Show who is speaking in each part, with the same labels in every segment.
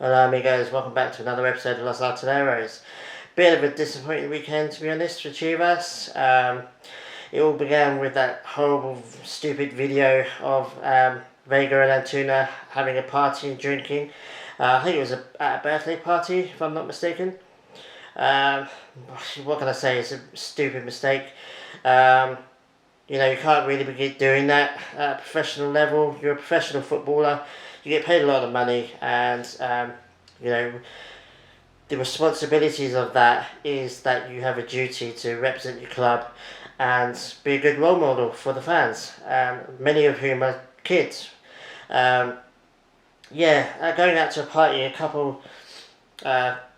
Speaker 1: Hello amigos, welcome back to another episode of Los Artilleros. Bit of a disappointing weekend to be honest for Chivas. It all began with that horrible, stupid video of Vega and Antuna having a party and drinking. I think it was at a birthday party, if I'm not mistaken. What can I say? It's a stupid mistake. You can't really be doing that at a professional level. You're a professional footballer. You get paid a lot of money, and the responsibilities of that is that you have a duty to represent your club and be a good role model for the fans, many of whom are kids. Going out to a party a couple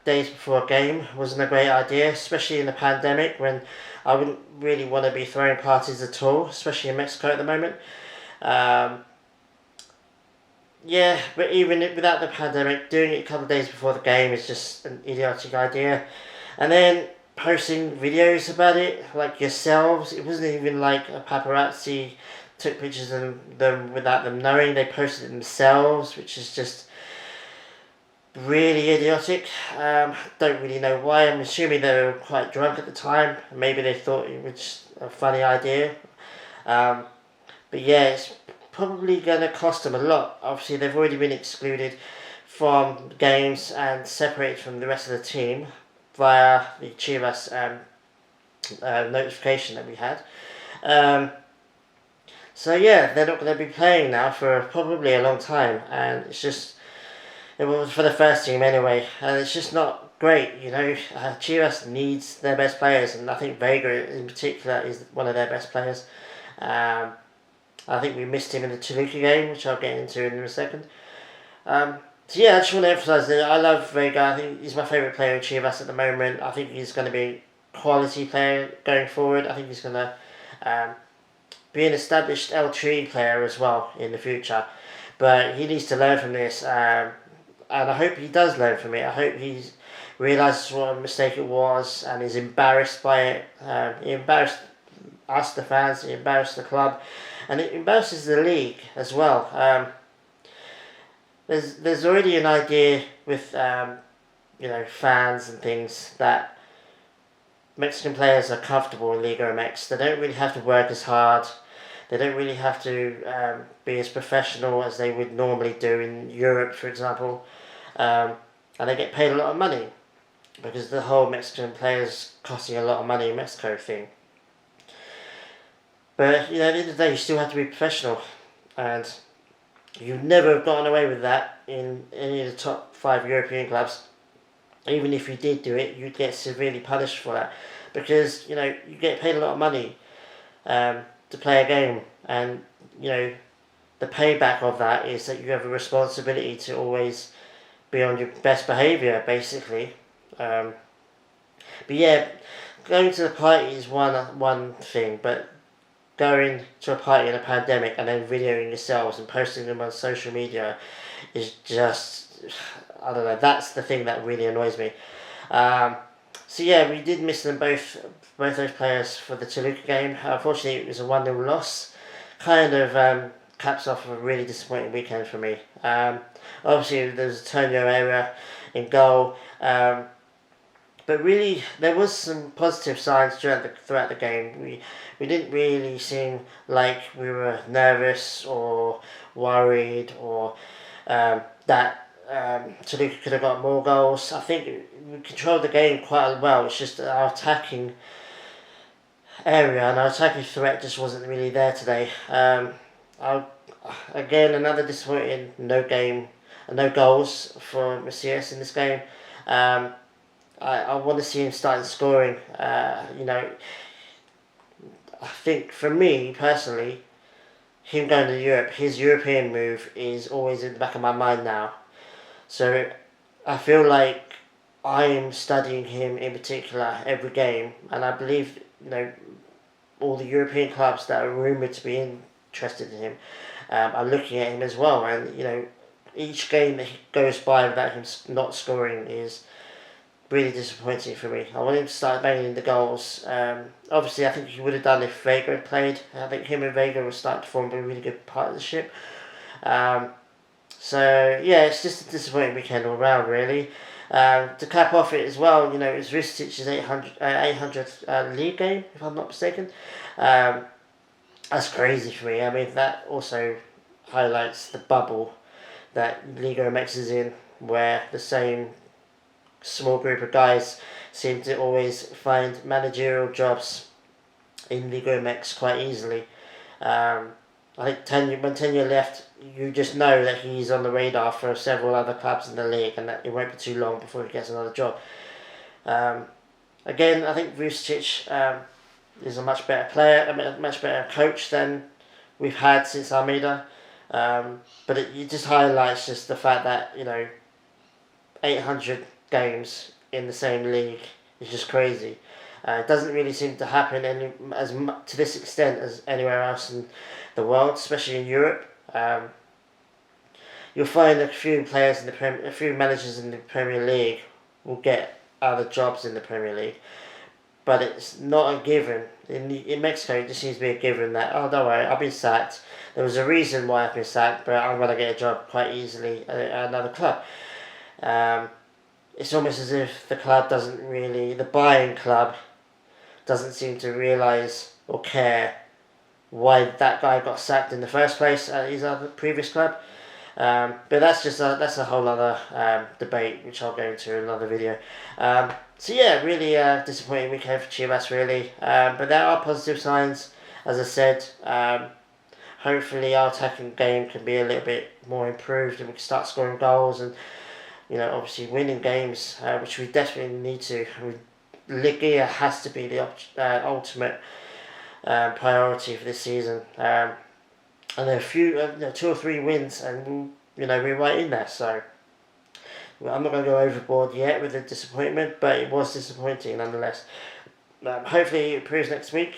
Speaker 1: days before a game wasn't a great idea, especially in the pandemic when I wouldn't really want to be throwing parties at all, especially in Mexico at the moment. But even without the pandemic, doing it a couple of days before the game is just an idiotic idea. And then posting videos about it, like yourselves, it wasn't even like a paparazzi took pictures of them without them knowing. They posted it themselves, which is just really idiotic. Don't really know why. I'm assuming they were quite drunk at the time. Maybe they thought it was a funny idea. It's probably going to cost them a lot. Obviously, they've already been excluded from games and separated from the rest of the team via the Chivas notification that we had. They're not going to be playing now for probably a long time, and it was for the first team anyway, and it's just not great. Chivas needs their best players, and I think Vega in particular is one of their best players. I think we missed him in the Toluca game, which I'll get into in a second. I just want to emphasise that I love Vega. I think he's my favourite player in Chivas at the moment. I think he's going to be a quality player going forward. I think he's going to be an established L3 player as well in the future. But he needs to learn from this, and I hope he does learn from it. I hope he realises what a mistake it was and is embarrassed by it. He embarrassed us, the fans, he embarrassed the club, and it embarrasses the league as well. There's already an idea with fans and things that Mexican players are comfortable in Liga MX. They don't really have to work as hard. They don't really have to be as professional as they would normally do in Europe, for example. And they get paid a lot of money because the whole Mexican players costing a lot of money in Mexico thing. But at the end of the day, you still have to be professional, and you've never gotten away with that in any of the top 5 European clubs. Even if you did do it, you'd get severely punished for that, because you get paid a lot of money to play a game, and the payback of that is that you have a responsibility to always be on your best behaviour, basically. Going to the party is one thing, but going to a party in a pandemic and then videoing yourselves and posting them on social media is just, I don't know, that's the thing that really annoys me. We did miss them both those players for the Toluca game. Unfortunately, it was a 1-0 loss. Kind of caps off a really disappointing weekend for me. Obviously, there's a Tonio error in goal. But really, there was some positive signs throughout the game. We didn't really seem like we were nervous or worried or that Toluca could have got more goals. I think we controlled the game quite well. It's just our attacking area and our attacking threat just wasn't really there today. Again, another disappointing no goals for Macias in this game. I want to see him starting scoring. I think for me personally, him going to Europe, his European move is always in the back of my mind now. So I feel like I am studying him in particular every game, and I believe all the European clubs that are rumoured to be interested in him are looking at him as well. And each game that he goes by without him not scoring is really disappointing for me. I want him to start banging the goals. Obviously, I think he would have done if Vega had played. I think him and Vega would start to form a really good partnership. So yeah, it's just a disappointing weekend all round, really. To cap off it as well, it was Vuce's 800th league game, if I'm not mistaken. Um, that's crazy for me. I mean, that also highlights the bubble that Liga MX is in, where the same small group of guys seem to always find managerial jobs in Liga MX quite easily. I think when Tenure left, you just know that he's on the radar for several other clubs in the league, and that it won't be too long before he gets another job. Um, Again, I think Vuce is a much better player, a much better coach than we've had since Almeida. But it just highlights just the fact that 800 games in the same league is just crazy. It doesn't really seem to happen to this extent as anywhere else in the world, especially in Europe. You'll find a few a few managers in the Premier League will get other jobs in the Premier League, but it's not a given. In Mexico, it just seems to be a given that, oh, don't worry, I've been sacked. There was a reason why I've been sacked, but I'm going to get a job quite easily at another club. It's almost as if the buying club doesn't seem to realise or care why that guy got sacked in the first place at his other previous club. But that's a whole other debate, which I'll go into in another video. So yeah, really disappointing weekend for Chivas, really. But there are positive signs, as I said. Hopefully our attacking game can be a little bit more improved, and we can start scoring goals and obviously winning games, which we definitely need to. Liga has to be the ultimate priority for this season. And a few, 2 or 3 wins, and we're right in there. So I'm not going to go overboard yet with the disappointment, but it was disappointing nonetheless. Hopefully it improves next week.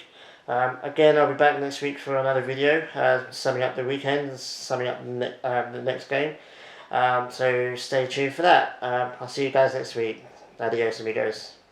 Speaker 1: Again, I'll be back next week for another video, summing up the weekend, summing up the next game. So stay tuned for that. I'll see you guys next week. Adios, amigos.